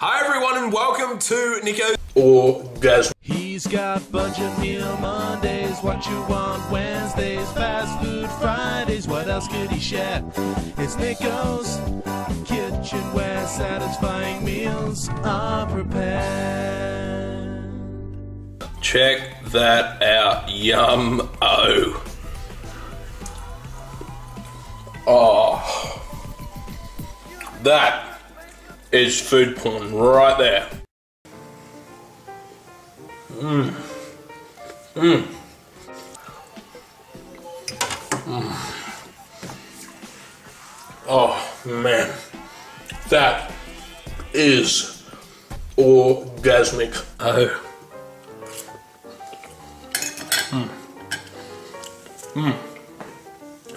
Hi everyone and welcome to Nicko's Orgasms. He's got budget meal Mondays, what you want Wednesdays, fast food Fridays, what else could he share? It's Nicko's kitchen where satisfying meals are prepared. Check that out, yum-o. Oh, that is food porn right there. Oh man, that is orgasmic. Oh.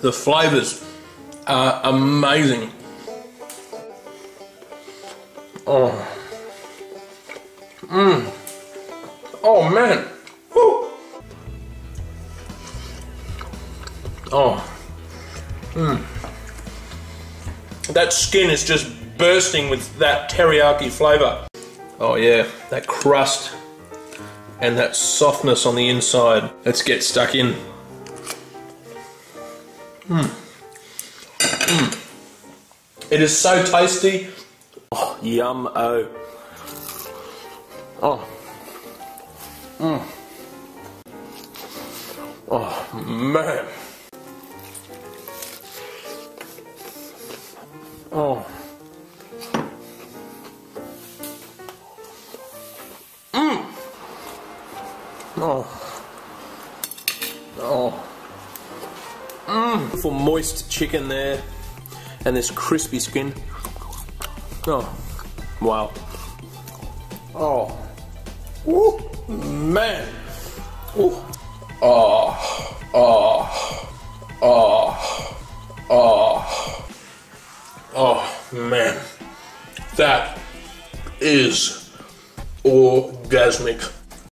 The flavors are amazing. Oh. Oh man. Woo. Oh. That skin is just bursting with that teriyaki flavor. Oh yeah, that crust and that softness on the inside. Let's get stuck in. It is so tasty. Oh, yum-o. Oh. Oh, man. Oh. Oh. Oh. For moist chicken there, and this crispy skin. Oh, wow. Oh, woo, man. Ooh. Oh, oh, oh, oh, oh, man. That is orgasmic.